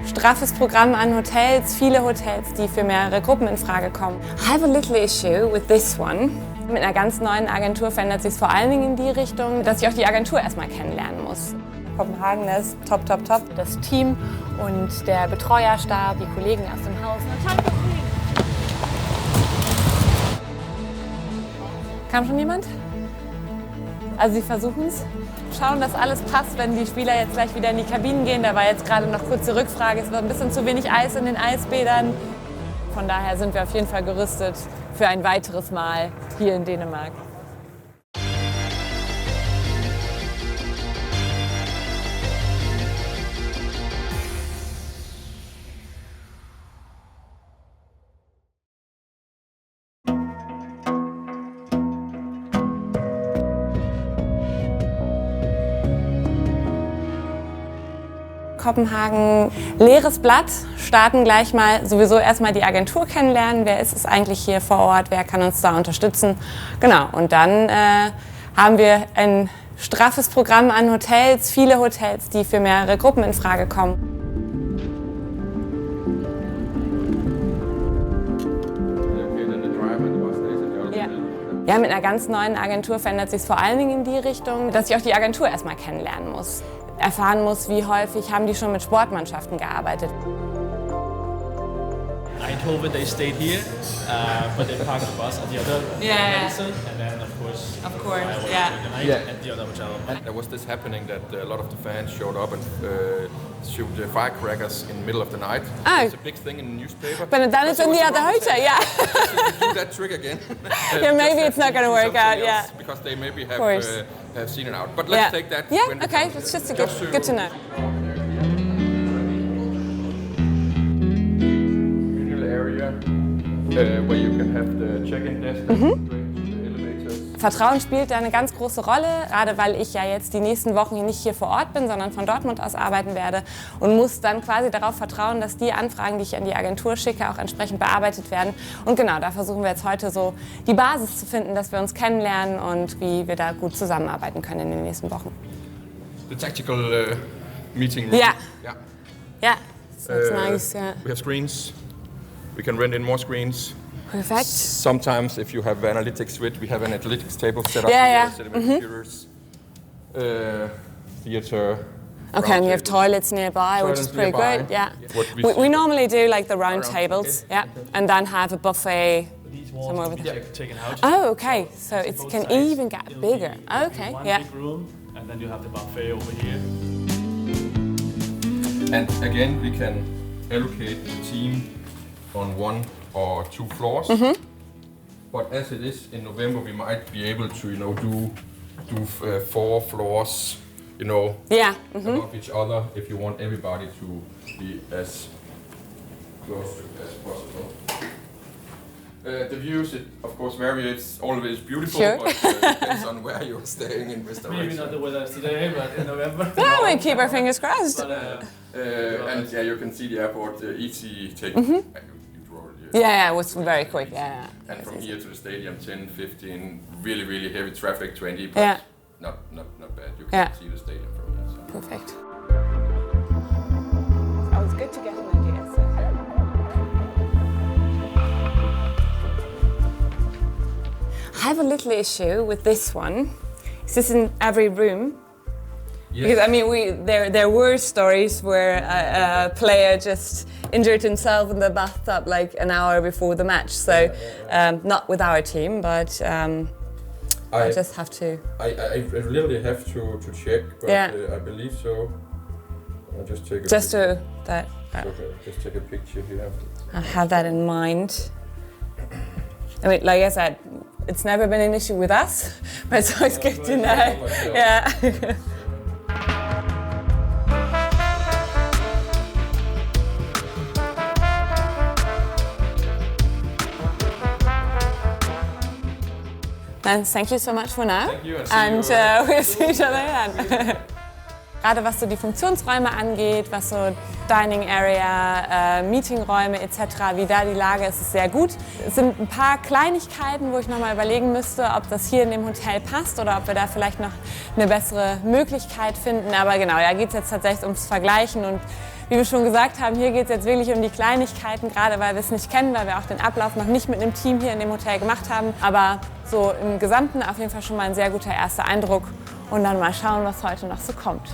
straffes Programm an Hotels, viele Hotels, die für mehrere Gruppen in Frage kommen. I have a little issue with this one. Mit einer ganz neuen Agentur verändert sich es vor allen Dingen in die Richtung, dass ich auch die Agentur erstmal kennenlernen muss. Kopenhagen, das ist top, top, top. Das Team und der Betreuerstab, die Kollegen aus dem Haus. Kam schon jemand? Also sie versuchen es. Schauen, dass alles passt, wenn die Spieler jetzt gleich wieder in die Kabinen gehen. Da war jetzt gerade noch kurze Rückfrage. Es war ein bisschen zu wenig Eis in den Eisbädern. Von daher sind wir auf jeden Fall gerüstet für ein weiteres Mal hier in Dänemark. Kopenhagen, leeres Blatt, starten gleich mal sowieso erstmal die Agentur kennenlernen. Wer ist es eigentlich hier vor Ort? Wer kann uns da unterstützen? Genau, und dann haben wir ein straffes Programm an Hotels, viele Hotels, die für mehrere Gruppen in Frage kommen. Ja, mit einer ganz neuen Agentur verändert sich es vor allen Dingen in die Richtung, dass ich auch die Agentur erstmal kennenlernen muss. Erfahren muss, wie häufig haben die schon mit Sportmannschaften gearbeitet. Eindhoven, they stayed here, but they parked the bus at the other Madison, and then of course I went to the night at the other hotel. And there was this happening that a lot of the fans showed up and shoot the firecrackers in the middle of the night. Oh. It's a big thing in the newspaper. But then it's in the other hotel, yeah. Do that trick again. Yeah, maybe it's not going to work out, yeah. Because they maybe have seen it out. But let's take that. Yeah, when okay, it's just good to know. Where you can have the check-in desk straight to the elevators. Vertrauen spielt da eine ganz große Rolle, gerade weil ich ja jetzt die nächsten Wochen nicht hier vor Ort bin, sondern von Dortmund aus arbeiten werde und muss dann quasi darauf vertrauen, dass die Anfragen, die ich an die Agentur schicke, auch entsprechend bearbeitet werden. Und genau, da versuchen wir jetzt heute so die Basis zu finden, dass wir uns kennenlernen und wie wir da gut zusammenarbeiten können in den nächsten Wochen. The tactical meeting room. Yeah. Yeah. Yeah, that's nice, yeah. We have screens. We can rent in more screens. Perfect. Sometimes, if you have analytics suite, we have an analytics table set up. Set up computers, theater. Okay, and you have toilets nearby, which is pretty good. Yeah. We normally do like the round tables, yeah, and then have a buffet. These walls can be taken out. Oh, okay. So it can even get bigger. Okay, yeah. Big room, and then you have the buffet over here. And again, we can allocate the team on one or two floors. But as it is in November, we might be able to, do 4 floors, above each other if you want everybody to be as close to as possible. The views, of course, vary. It's always beautiful, Sure. but depends on where you're staying in which direction. Maybe not the weather today, but in November. Yeah, we keep our fingers crossed. But, and you can see the airport easy take. Yeah, it was very quick. Yeah. And from here to the stadium, 10, 15, really, really heavy traffic, 20, but not bad. You can see the stadium from here. So. Perfect. Oh, it's good to get an idea. So. I have a little issue with this one. Is this in every room? Yes. Because I mean, there were stories where a player just injured himself in the bathtub like an hour before the match. So not with our team, but I just have to. I really have to check, but I believe so. I'll just take a just picture. Just take a picture here. I have that in mind. I mean, like I said, it's never been an issue with us, but it's always good to know. Yeah. Then thank you so much for now. Thank you, and we'll see each other then. Gerade was so die Funktionsräume angeht, was so Dining Area, Meetingräume etc., wie da die Lage ist, ist sehr gut. Es sind ein paar Kleinigkeiten, wo ich nochmal überlegen müsste, ob das hier in dem Hotel passt oder ob wir da vielleicht noch eine bessere Möglichkeit finden. Aber genau, da geht es jetzt tatsächlich ums Vergleichen und wie wir schon gesagt haben, hier geht es jetzt wirklich um die Kleinigkeiten, gerade weil wir es nicht kennen, weil wir auch den Ablauf noch nicht mit einem Team hier in dem Hotel gemacht haben. Aber so im Gesamten auf jeden Fall schon mal ein sehr guter erster Eindruck. Und dann mal schauen, was heute noch so kommt.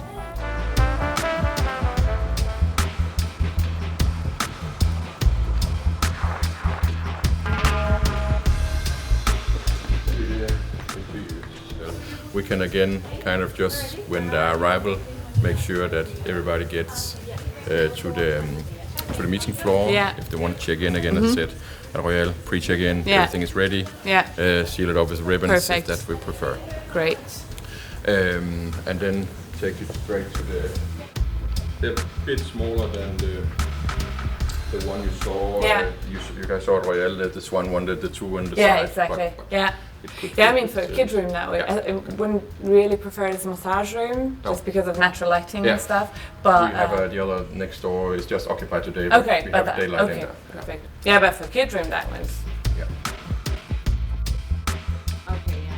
We can again kind of just when the arrival make sure that everybody gets to the meeting floor. Yeah. If they want to check in again, as I said, at Royal pre-check-in, everything is ready. Yeah. Seal it off with ribbons. Perfect. If that we prefer. Great. And then take it straight to the bit smaller than the one you saw. Yeah. You guys saw at Royal that this one wanted the two on the Yeah, side. exactly. But Yeah. Yeah, I mean for a kid room that way. I wouldn't really prefer it as a massage room just because of natural lighting and stuff. But we have the other next door is just occupied today. But okay, we but have daylight in there. perfect. Yeah, but for kid room that one's. Yeah. Okay, yeah.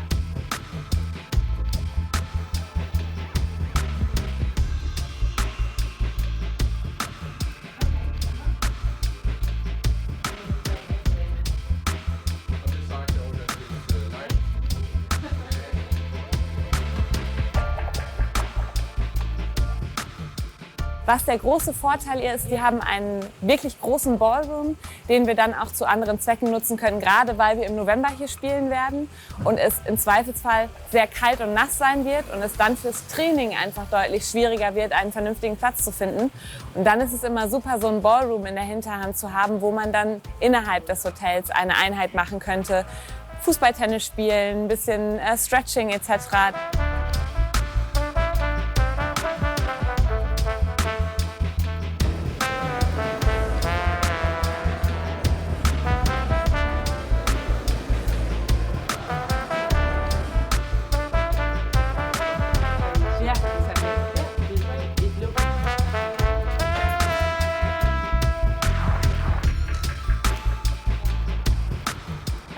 Was der große Vorteil ist, wir haben einen wirklich großen Ballroom, den wir dann auch zu anderen Zwecken nutzen können, gerade weil wir im November hier spielen werden und es im Zweifelsfall sehr kalt und nass sein wird und es dann fürs Training einfach deutlich schwieriger wird, einen vernünftigen Platz zu finden. Und dann ist es immer super, so einen Ballroom in der Hinterhand zu haben, wo man dann innerhalb des Hotels eine Einheit machen könnte, Fußball, Tennis spielen, ein bisschen Stretching etc.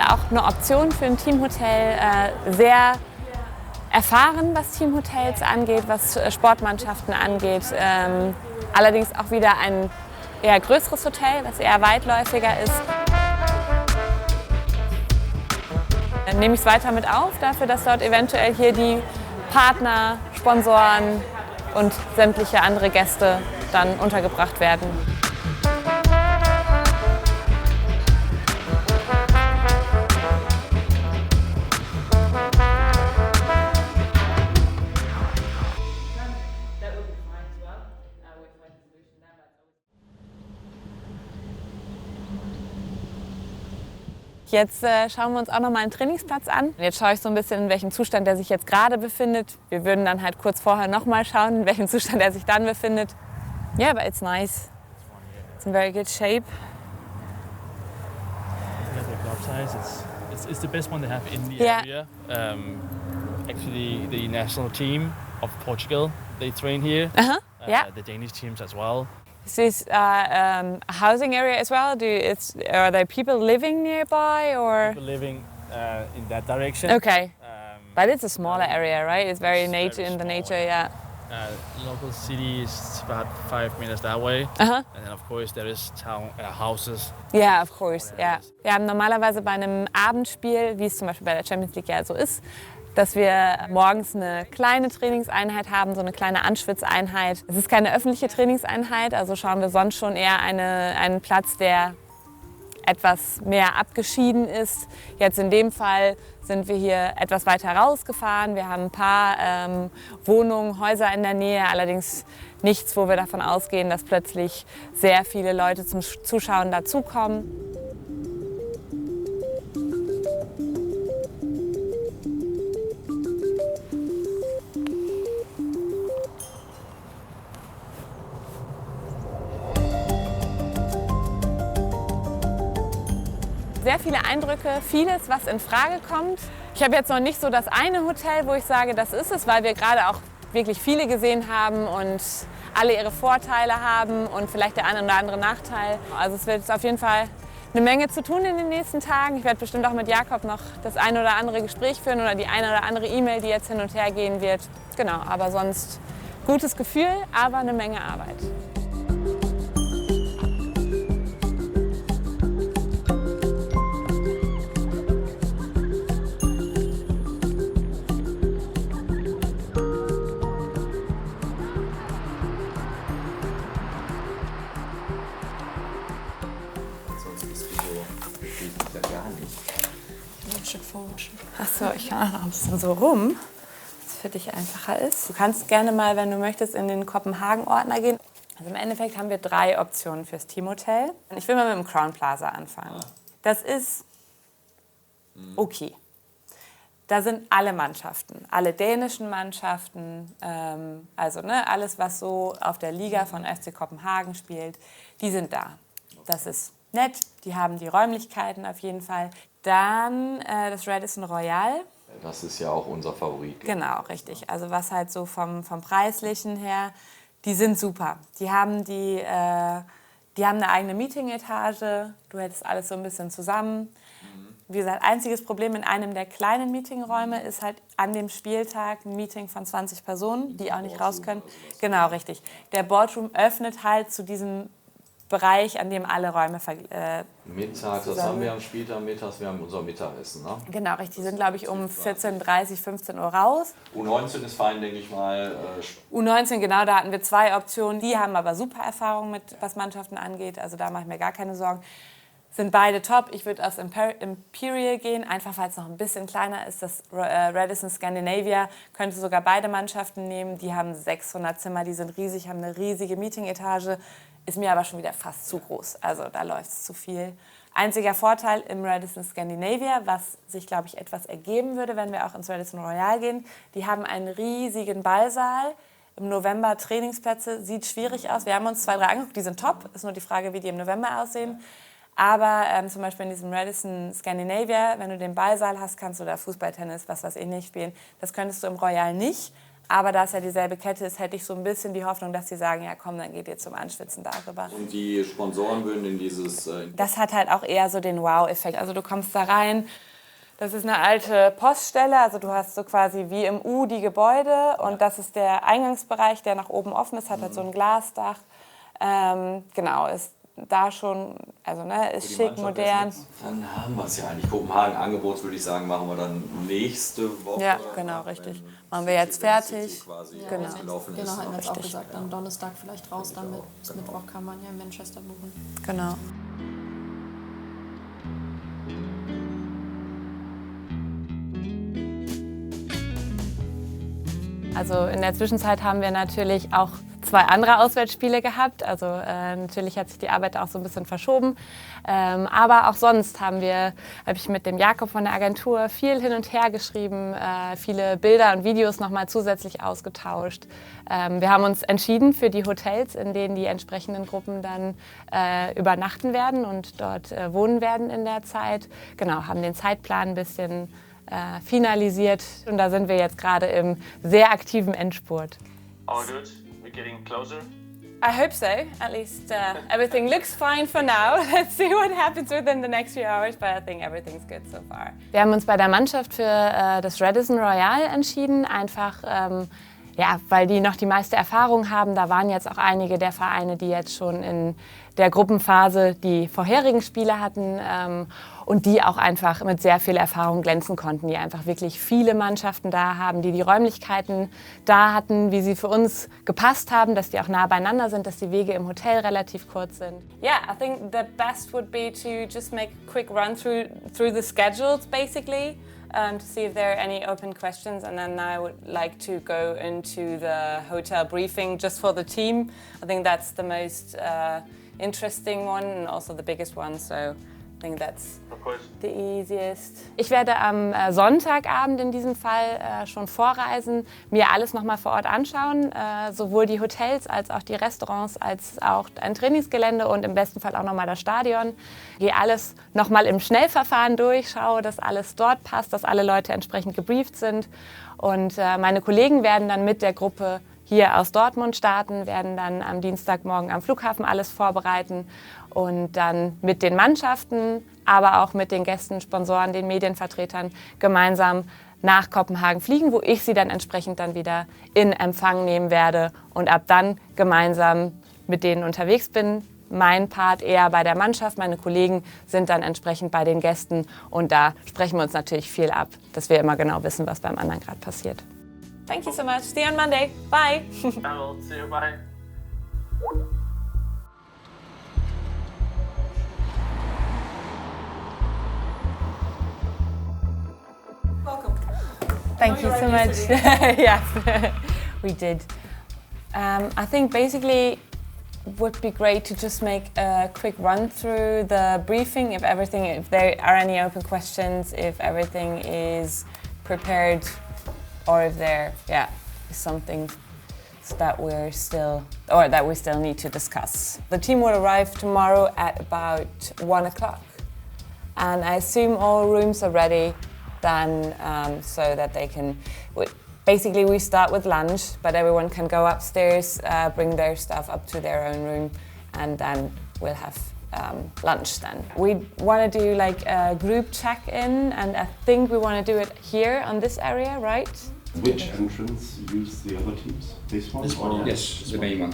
Auch eine Option für ein Teamhotel, sehr erfahren, was Teamhotels angeht, was Sportmannschaften angeht. Allerdings auch wieder ein eher größeres Hotel, was eher weitläufiger ist. Dann nehme ich es weiter mit auf, dafür, dass dort eventuell hier die Partner, Sponsoren und sämtliche andere Gäste dann untergebracht werden. Jetzt schauen wir uns auch noch mal einen Trainingsplatz an. Jetzt schaue ich so ein bisschen, in welchem Zustand der sich jetzt gerade befindet. Wir würden dann halt kurz vorher noch mal schauen, in welchem Zustand er sich dann befindet. Yeah, but it's nice. It's in very good shape. The club size it's the best one they have in the area. Actually, the national team of Portugal, they train here. The Danish teams as well. Is this a housing area as well? Are there people living nearby or? People living in that direction. Okay, but it's a smaller area, right? It's very nature in the nature, yeah. Local city is about 5 minutes that way. And then of course there is town houses. Yeah, of course, yeah. Wir haben normalerweise bei einem Abendspiel, wie es zum Beispiel bei der Champions League ja so ist, dass wir morgens eine kleine Trainingseinheit haben, so eine kleine Anschwitzeinheit. Es ist keine öffentliche Trainingseinheit, also schauen wir sonst schon eher einen Platz, der etwas mehr abgeschieden ist. Jetzt in dem Fall sind wir hier etwas weiter rausgefahren. Wir haben ein paar Wohnungen, Häuser in der Nähe, allerdings nichts, wo wir davon ausgehen, dass plötzlich sehr viele Leute zum Zuschauen dazukommen. Sehr viele Eindrücke, vieles, was in Frage kommt. Ich habe jetzt noch nicht so das eine Hotel, wo ich sage, das ist es, weil wir gerade auch wirklich viele gesehen haben und alle ihre Vorteile haben und vielleicht der eine oder andere Nachteil. Also es wird auf jeden Fall eine Menge zu tun in den nächsten Tagen. Ich werde bestimmt auch mit Jakob noch das eine oder andere Gespräch führen oder die eine oder andere E-Mail, die jetzt hin und her gehen wird. Genau, aber sonst gutes Gefühl, aber eine Menge Arbeit. Achso, ich kann auch noch ein bisschen so rum, was für dich einfacher ist. Du kannst gerne mal, wenn du möchtest, in den Kopenhagen-Ordner gehen. Also im Endeffekt haben wir 3 Optionen fürs Teamhotel. Ich will mal mit dem Crown Plaza anfangen. Das ist okay. Da sind alle Mannschaften, alle dänischen Mannschaften, also alles, was so auf der Liga von FC Kopenhagen spielt, die sind da. Das ist nett, die haben die Räumlichkeiten auf jeden Fall. Dann das Radisson Royal. Das ist ja auch unser Favorit. Genau, richtig. Also was halt so vom Preislichen her, die sind super. Die haben eine eigene Meeting-Etage, du hältst alles so ein bisschen zusammen. Wie gesagt, einziges Problem in einem der kleinen Meetingräume ist halt an dem Spieltag ein Meeting von 20 Personen, die auch nicht raus können. Genau, richtig. Der Boardroom öffnet halt zu diesem Bereich, an dem alle Räume mittags, das haben wir am Spieltag mittags, wir haben unser Mittagessen. Ne? Genau, richtig. Die sind, glaube ich, um 14:30, 15 Uhr raus. U19 ist fein, denke ich mal. U19, genau, da hatten wir 2 Optionen. Die haben aber super Erfahrung mit, was Mannschaften angeht. Also da mache ich mir gar keine Sorgen. Sind beide top. Ich würde aufs Imperial gehen, einfach weil es noch ein bisschen kleiner ist. Das Radisson Scandinavia könnte sogar beide Mannschaften nehmen. Die haben 600 Zimmer, die sind riesig, haben eine riesige Meeting-Etage. Ist mir aber schon wieder fast zu groß. Also da läuft es zu viel. Einziger Vorteil im Radisson Scandinavia, was sich, glaube ich, etwas ergeben würde, wenn wir auch ins Radisson Royal gehen. Die haben einen riesigen Ballsaal. Im November Trainingsplätze, sieht schwierig aus. Wir haben uns 2, 3 angeguckt, die sind top. Ist nur die Frage, wie die im November aussehen. Aber zum Beispiel in diesem Radisson Scandinavia, wenn du den Ballsaal hast, kannst du da Fußball, Tennis, was weiß ich nicht spielen. Das könntest du im Royal nicht. Aber da es ja dieselbe Kette ist, hätte ich so ein bisschen die Hoffnung, dass sie sagen, ja komm, dann geht ihr zum Anschwitzen darüber. Und die Sponsoren würden in dieses... Das hat halt auch eher so den Wow-Effekt. Also du kommst da rein, das ist eine alte Poststelle, also du hast so quasi wie im U die Gebäude und das ist der Eingangsbereich, der nach oben offen ist, hat halt so ein Glasdach. Genau, ist da schon, also ist schick, modern. Dann haben wir es ja eigentlich. Kopenhagen-Angebot, würde ich sagen, machen wir dann nächste Woche. Ja, genau, richtig. Machen wir jetzt fertig. Ja, genau, hatten wir jetzt auch gesagt, am Donnerstag vielleicht raus, dann bis Mittwoch kann man ja in Manchester buchen. Genau. Also in der Zwischenzeit haben wir natürlich auch 2 andere Auswärtsspiele gehabt. Also natürlich hat sich die Arbeit auch so ein bisschen verschoben. Aber auch sonst habe ich mit dem Jakob von der Agentur viel hin und her geschrieben, viele Bilder und Videos nochmal zusätzlich ausgetauscht. Wir haben uns entschieden für die Hotels, in denen die entsprechenden Gruppen dann übernachten werden und dort wohnen werden in der Zeit. Genau, haben den Zeitplan ein bisschen finalisiert und da sind wir jetzt gerade im sehr aktiven Endspurt. All good? We're getting closer? I hope so. At least everything looks fine for now. Let's see what happens within the next few hours, but I think everything's good so far. Wir haben uns bei der Mannschaft für das Radisson Royal entschieden, einfach weil die noch die meiste Erfahrung haben. Da waren jetzt auch einige der Vereine, die jetzt schon in der Gruppenphase die vorherigen Spiele hatten und die auch einfach mit sehr viel Erfahrung glänzen konnten, die einfach wirklich viele Mannschaften da haben, die Räumlichkeiten da hatten, wie sie für uns gepasst haben, dass die auch nah beieinander sind, dass die Wege im Hotel relativ kurz sind. Yeah, I think the best would be to just make a quick run through the schedules basically. To see if there are any open questions, and then I would like to go into the hotel briefing just for the team. I think that's the most interesting one and also the biggest one, so I think that's the easiest. Ich werde am Sonntagabend in diesem Fall schon vorreisen, mir alles nochmal vor Ort anschauen, sowohl die Hotels als auch die Restaurants, als auch ein Trainingsgelände und im besten Fall auch nochmal das Stadion. Gehe alles nochmal im Schnellverfahren durch, schaue, dass alles dort passt, dass alle Leute entsprechend gebrieft sind. Und meine Kollegen werden dann mit der Gruppe hier aus Dortmund starten, werden dann am Dienstagmorgen am Flughafen alles vorbereiten und dann mit den Mannschaften, aber auch mit den Gästen, Sponsoren, den Medienvertretern gemeinsam nach Kopenhagen fliegen, wo ich sie dann entsprechend dann wieder in Empfang nehmen werde und ab dann gemeinsam mit denen unterwegs bin. Mein Part eher bei der Mannschaft, meine Kollegen sind dann entsprechend bei den Gästen und da sprechen wir uns natürlich viel ab, dass wir immer genau wissen, was beim anderen gerade passiert. Thank you so much. See you on Monday. Bye. See you. Bye. Thank you so much. Yes, we did. I think basically would be great to just make a quick run through the briefing, if there are any open questions, if everything is prepared, or if there is something that we still need to discuss. The team will arrive tomorrow at about 1 o'clock, and I assume all rooms are ready then, so that they can. Basically, we start with lunch, but everyone can go upstairs, bring their stuff up to their own room, and then we'll have lunch then. We want to do like a group check-in, and I think we want to do it here on this area, right? Which entrance use the other teams? This one? This one, Yes, the main one.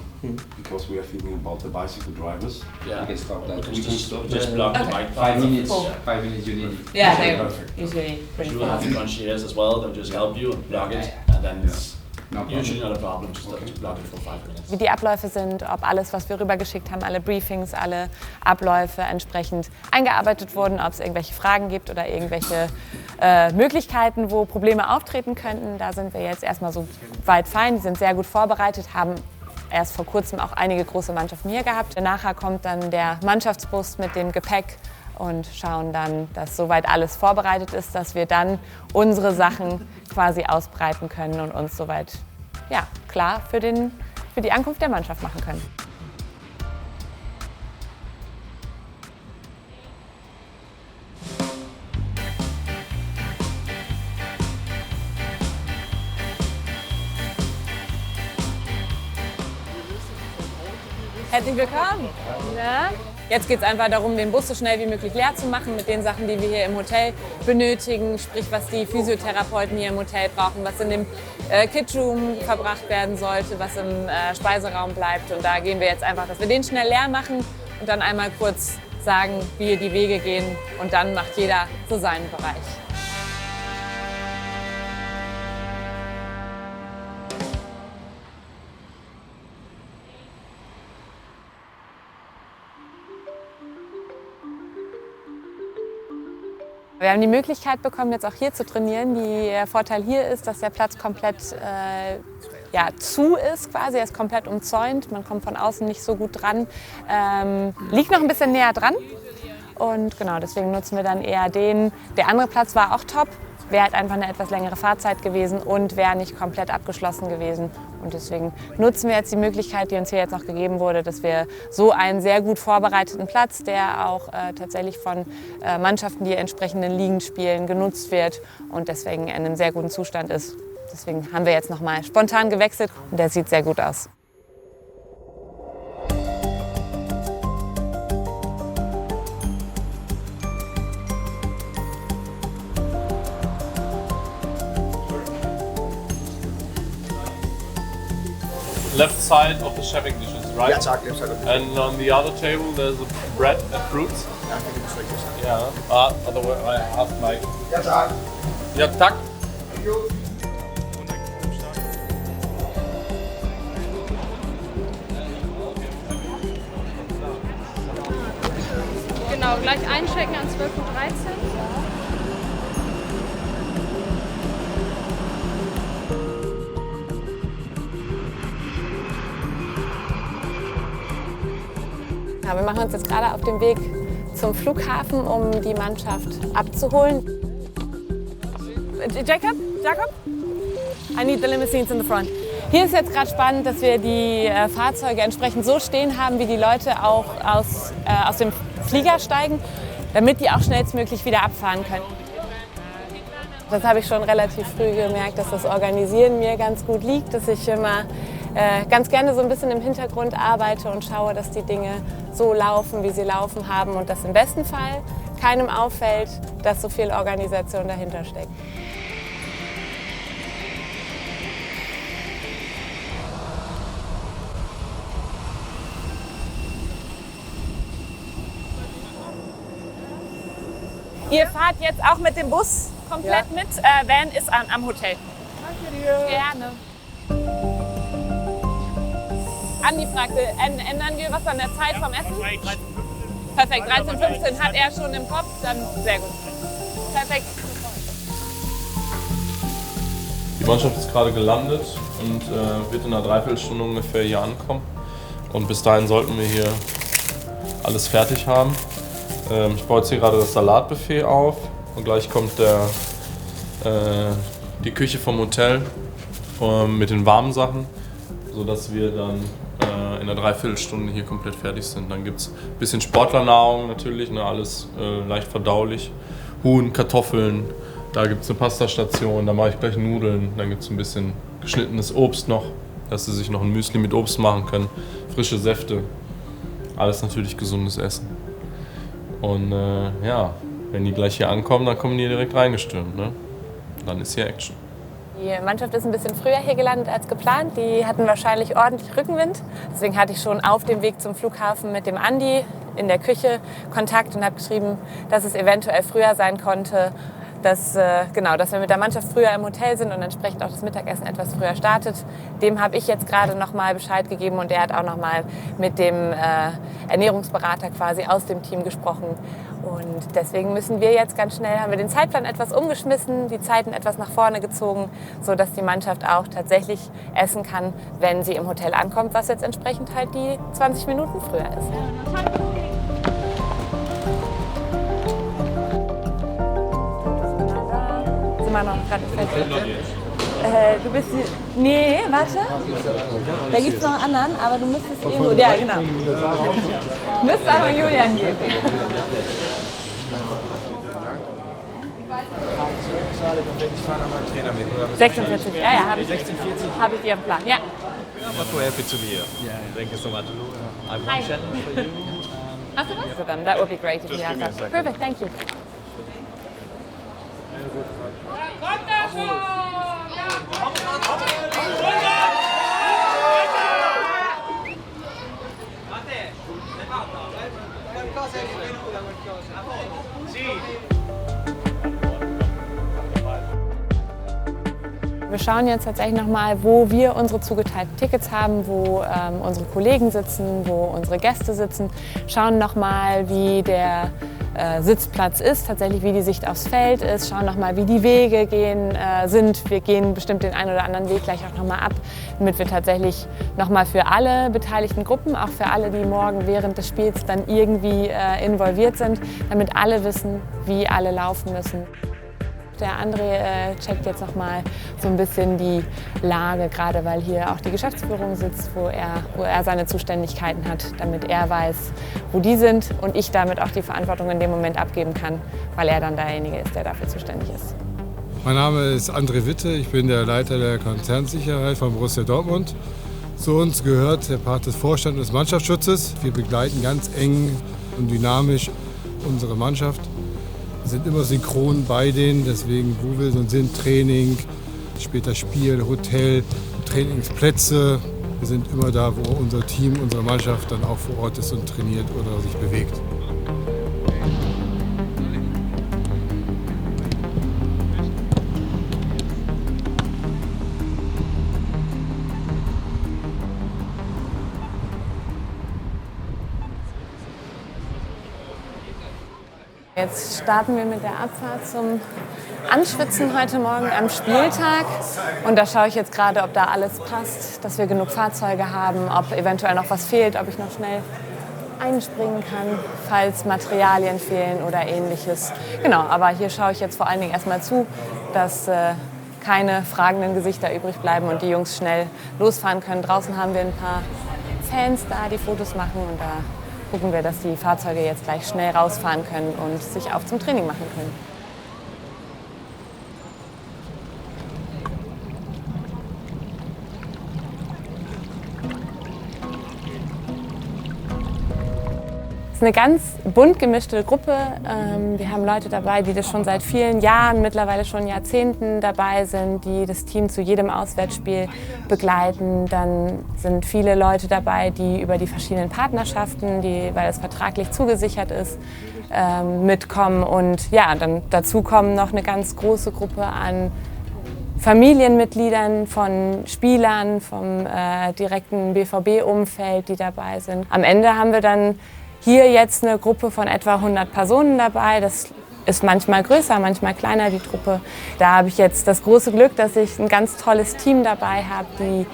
Because we are thinking about the bicycle drivers. Yeah, we can stop that. We can stop just block the bike. 5 minutes. Cool. 5 minutes you need. Yeah, they're perfect. usually pretty You will have fast. the concierge as well. They'll just help you and block it, and then it's usually not a problem. Just to block it for 5 minutes. Wie die Abläufe sind, ob alles, was wir rübergeschickt haben, alle Briefings, alle Abläufe entsprechend eingearbeitet wurden, ob es irgendwelche Fragen gibt oder irgendwelche Möglichkeiten, wo Probleme auftreten könnten. Da sind wir jetzt erstmal so weit fein, die sind sehr gut vorbereitet, haben erst vor kurzem auch einige große Mannschaften hier gehabt. Nachher kommt dann der Mannschaftsbus mit dem Gepäck und schauen dann, dass soweit alles vorbereitet ist, dass wir dann unsere Sachen quasi ausbreiten können und uns soweit klar für die Ankunft der Mannschaft machen können. Herzlich willkommen. Na? Jetzt geht es einfach darum, den Bus so schnell wie möglich leer zu machen mit den Sachen, die wir hier im Hotel benötigen. Sprich, was die Physiotherapeuten hier im Hotel brauchen, was in dem Kidsroom verbracht werden sollte, was im Speiseraum bleibt. Und da gehen wir jetzt einfach, dass wir den schnell leer machen und dann einmal kurz sagen, wie hier die Wege gehen. Und dann macht jeder so seinen Bereich. Wir haben die Möglichkeit bekommen, jetzt auch hier zu trainieren. Der Vorteil hier ist, dass der Platz komplett zu ist quasi. Er ist komplett umzäunt. Man kommt von außen nicht so gut dran. Liegt noch ein bisschen näher dran. Und genau, deswegen nutzen wir dann eher den. Der andere Platz war auch top. Wäre halt einfach eine etwas längere Fahrzeit gewesen und wäre nicht komplett abgeschlossen gewesen. Und deswegen nutzen wir jetzt die Möglichkeit, die uns hier jetzt noch gegeben wurde, dass wir so einen sehr gut vorbereiteten Platz, der auch tatsächlich von Mannschaften, die entsprechenden Ligen spielen, genutzt wird und deswegen in einem sehr guten Zustand ist. Deswegen haben wir jetzt noch mal spontan gewechselt und der sieht sehr gut aus. Left side of the chefing dishes, right? Yeah, exactly. And on the other table there's a bread and fruits. Ja, ich denke, das ist richtig. Yeah. Otherwise I have my. Ja, tak. Ja, tak. Genau, gleich einchecken an 12:13 Uhr. Ja, wir machen uns jetzt gerade auf den Weg zum Flughafen, um die Mannschaft abzuholen. Jacob? I need the limousines in the front. Hier ist jetzt gerade spannend, dass wir die Fahrzeuge entsprechend so stehen haben, wie die Leute auch aus dem Flieger steigen, damit die auch schnellstmöglich wieder abfahren können. Das habe ich schon relativ früh gemerkt, dass das Organisieren mir ganz gut liegt, dass ich immer ganz gerne so ein bisschen im Hintergrund arbeite und schaue, dass die Dinge so laufen, wie sie laufen haben und dass im besten Fall keinem auffällt, dass so viel Organisation dahinter steckt. Ihr fahrt jetzt auch mit dem Bus komplett mit. Van ist am Hotel. Danke dir. Gerne. Andi fragte, ändern wir was an der Zeit vom Essen? Perfekt, 13:15 hat er schon im Kopf, dann sehr gut. Perfekt. Die Mannschaft ist gerade gelandet und wird in einer Dreiviertelstunde ungefähr hier ankommen. Und bis dahin sollten wir hier alles fertig haben. Ich baue jetzt hier gerade das Salatbuffet auf und gleich kommt die Küche vom Hotel mit den warmen Sachen, sodass wir dann in einer Dreiviertelstunde hier komplett fertig sind. Dann gibt es ein bisschen Sportlernahrung natürlich, ne, alles leicht verdaulich. Huhn, Kartoffeln, da gibt es eine Pastastation, da mache ich gleich Nudeln. Dann gibt es ein bisschen geschnittenes Obst noch, dass sie sich noch ein Müsli mit Obst machen können. Frische Säfte, alles natürlich gesundes Essen. Und ja, wenn die gleich hier ankommen, dann kommen die direkt reingestürmt. Ne? Dann ist hier Action. Die Mannschaft ist ein bisschen früher hier gelandet als geplant. Die hatten wahrscheinlich ordentlich Rückenwind. Deswegen hatte ich schon auf dem Weg zum Flughafen mit dem Andi in der Küche Kontakt und habe geschrieben, dass es eventuell früher sein konnte. Dass wir mit der Mannschaft früher im Hotel sind und entsprechend auch das Mittagessen etwas früher startet. Dem habe ich jetzt gerade nochmal Bescheid gegeben und der hat auch nochmal mit dem Ernährungsberater quasi aus dem Team gesprochen. Und deswegen müssen wir jetzt ganz schnell, haben wir den Zeitplan etwas umgeschmissen, die Zeiten etwas nach vorne gezogen, sodass die Mannschaft auch tatsächlich essen kann, wenn sie im Hotel ankommt, was jetzt entsprechend halt die 20 Minuten früher ist. Sind wir noch gerade du bist... Nee, warte. Da gibt es noch einen anderen, aber du müsstest irgendwo... Ja, genau. Du müsstest auch noch Julian geben. 46, ja, habe ich dir im Plan, ja. I'm so happy to be here. Yeah. Thank you so much. I have one challenge for you. Hast du was? For them, that would be great if you had that. Perfect, thank you. Wir schauen jetzt tatsächlich nochmal, wo wir unsere zugeteilten Tickets haben, wo unsere Kollegen sitzen, wo unsere Gäste sitzen. Schauen nochmal, wie der Sitzplatz ist, tatsächlich wie die Sicht aufs Feld ist. Schauen nochmal, wie die Wege sind. Wir gehen bestimmt den einen oder anderen Weg gleich auch nochmal ab, damit wir tatsächlich nochmal für alle beteiligten Gruppen, auch für alle, die morgen während des Spiels dann irgendwie involviert sind, damit alle wissen, wie alle laufen müssen. Der André checkt jetzt noch mal so ein bisschen die Lage, gerade weil hier auch die Geschäftsführung sitzt, wo er seine Zuständigkeiten hat, damit er weiß, wo die sind und ich damit auch die Verantwortung in dem Moment abgeben kann, weil er dann derjenige ist, der dafür zuständig ist. Mein Name ist André Witte, ich bin der Leiter der Konzernsicherheit von Borussia Dortmund. Zu uns gehört der Part des Vorstands des Mannschaftsschutzes. Wir begleiten ganz eng und dynamisch unsere Mannschaft. Wir sind immer synchron bei denen, deswegen wo wir sind, Training, später Spiel, Hotel, Trainingsplätze. Wir sind immer da, wo unser Team, unsere Mannschaft dann auch vor Ort ist und trainiert oder sich bewegt. Jetzt starten wir mit der Abfahrt zum Anschwitzen heute Morgen am Spieltag. Und da schaue ich jetzt gerade, ob da alles passt, dass wir genug Fahrzeuge haben, ob eventuell noch was fehlt, ob ich noch schnell einspringen kann, falls Materialien fehlen oder Ähnliches. Genau, aber hier schaue ich jetzt vor allen Dingen erstmal zu, dass keine fragenden Gesichter übrig bleiben und die Jungs schnell losfahren können. Draußen haben wir ein paar Fans da, die Fotos machen und da gucken wir, dass die Fahrzeuge jetzt gleich schnell rausfahren können und sich auf zum Training machen können. Es ist eine ganz bunt gemischte Gruppe. Wir haben Leute dabei, die das schon seit vielen Jahren, mittlerweile schon Jahrzehnten dabei sind, die das Team zu jedem Auswärtsspiel begleiten. Dann sind viele Leute dabei, die über die verschiedenen Partnerschaften, weil es vertraglich zugesichert ist, mitkommen. Und ja, dann dazu kommen noch eine ganz große Gruppe an Familienmitgliedern, von Spielern, vom direkten BVB-Umfeld, die dabei sind. Am Ende haben wir dann hier jetzt eine Gruppe von etwa 100 Personen dabei. Das ist manchmal größer, manchmal kleiner, die Truppe. Da habe ich jetzt das große Glück, dass ich ein ganz tolles Team dabei habe, die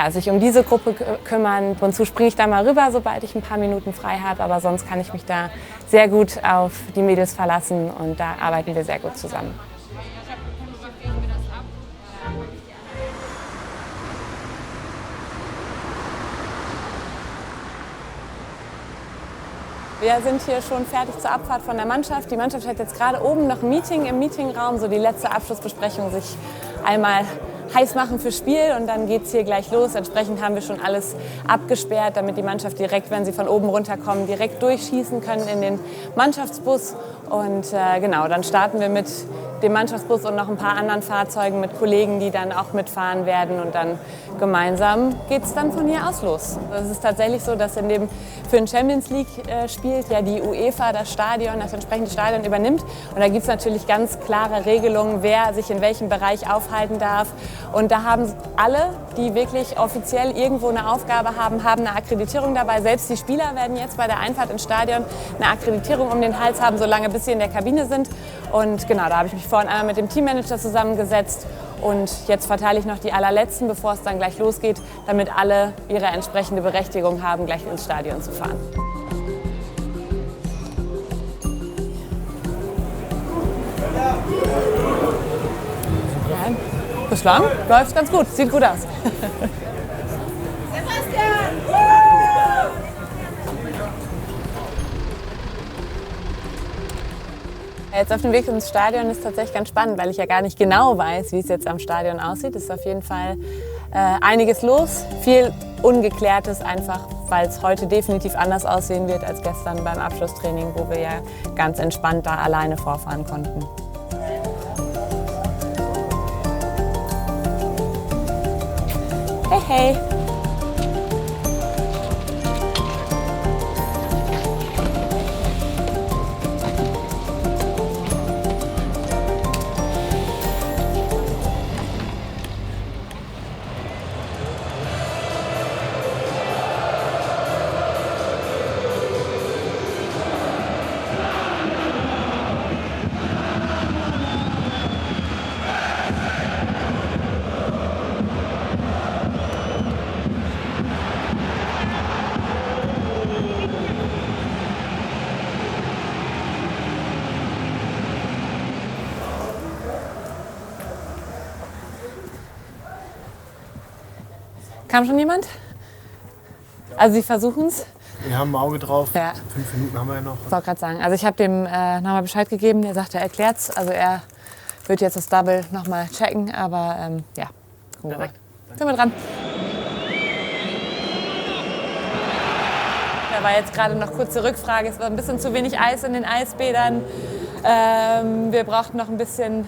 sich um diese Gruppe kümmern. Ab und zu springe ich da mal rüber, sobald ich ein paar Minuten frei habe, aber sonst kann ich mich da sehr gut auf die Mädels verlassen und da arbeiten wir sehr gut zusammen. Wir sind hier schon fertig zur Abfahrt von der Mannschaft. Die Mannschaft hat jetzt gerade oben noch ein Meeting im Meetingraum, so die letzte Abschlussbesprechung, sich einmal heiß machen fürs Spiel und dann geht es hier gleich los. Entsprechend haben wir schon alles abgesperrt, damit die Mannschaft direkt, wenn sie von oben runterkommen, direkt durchschießen können in den Mannschaftsbus. Und genau, dann starten wir mit dem Mannschaftsbus und noch ein paar anderen Fahrzeugen mit Kollegen, die dann auch mitfahren werden. Und dann gemeinsam geht es dann von hier aus los. Es ist tatsächlich so, dass für ein Champions League spielt ja die UEFA das entsprechende Stadion übernimmt. Und da gibt es natürlich ganz klare Regelungen, wer sich in welchem Bereich aufhalten darf. Und da haben alle, die wirklich offiziell irgendwo eine Aufgabe haben eine Akkreditierung dabei. Selbst die Spieler werden jetzt bei der Einfahrt ins Stadion eine Akkreditierung um den Hals haben, solange bis sie in der Kabine sind. Und genau, da habe ich mich vorhin einmal mit dem Teammanager zusammengesetzt. Und jetzt verteile ich noch die allerletzten, bevor es dann gleich losgeht, damit alle ihre entsprechende Berechtigung haben, gleich ins Stadion zu fahren. Bislang läuft es ganz gut, sieht gut aus. Jetzt auf dem Weg ins Stadion ist tatsächlich ganz spannend, weil ich ja gar nicht genau weiß, wie es jetzt am Stadion aussieht. Es ist auf jeden Fall einiges los, viel Ungeklärtes, einfach weil es heute definitiv anders aussehen wird als gestern beim Abschlusstraining, wo wir ja ganz entspannt da alleine vorfahren konnten. Hey, hey! Kam schon jemand? Also Sie versuchen es? Wir haben ein Auge drauf. Ja. 5 Minuten haben wir ja noch. Ich wollte gerade sagen, also ich habe dem nochmal Bescheid gegeben, der sagt, er erklärt es. Also er wird jetzt das Double nochmal checken, aber ja. Perfekt. Sind wir dran. Da war jetzt gerade noch kurze Rückfrage. Es war ein bisschen zu wenig Eis in den Eisbädern. Wir brauchten noch ein bisschen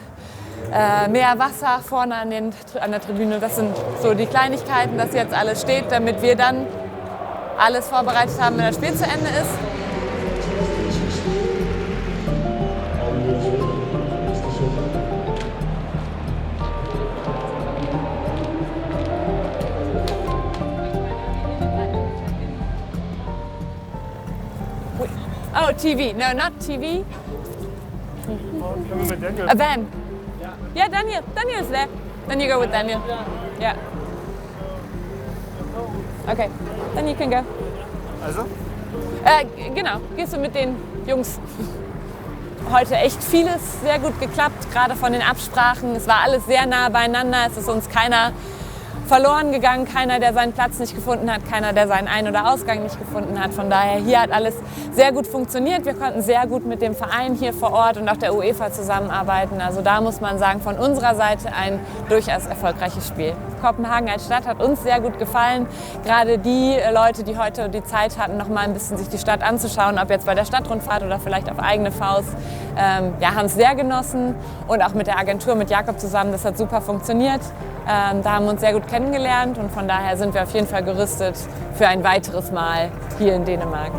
mehr Wasser vorne an der Tribüne. Das sind so die Kleinigkeiten, dass jetzt alles steht, damit wir dann alles vorbereitet haben, wenn das Spiel zu Ende ist. Oh, TV. No, not TV. A van. Yeah, Daniel. Daniel's there. Then you go with Daniel. Yeah. Okay. Then you can go. Also? Genau. Gehst du mit den Jungs. Heute echt vieles sehr gut geklappt, gerade von den Absprachen. Es war alles sehr nah beieinander. Es ist uns keiner verloren gegangen, keiner, der seinen Platz nicht gefunden hat, keiner, der seinen Ein- oder Ausgang nicht gefunden hat. Von daher, hier hat alles sehr gut funktioniert. Wir konnten sehr gut mit dem Verein hier vor Ort und auch der UEFA zusammenarbeiten. Also da muss man sagen, von unserer Seite ein durchaus erfolgreiches Spiel. Kopenhagen als Stadt hat uns sehr gut gefallen. Gerade die Leute, die heute die Zeit hatten, noch mal ein bisschen sich die Stadt anzuschauen, ob jetzt bei der Stadtrundfahrt oder vielleicht auf eigene Faust, haben es sehr genossen. Und auch mit der Agentur, mit Jakob zusammen, das hat super funktioniert. Da haben wir uns sehr gut kennengelernt und von daher sind wir auf jeden Fall gerüstet für ein weiteres Mal hier in Dänemark.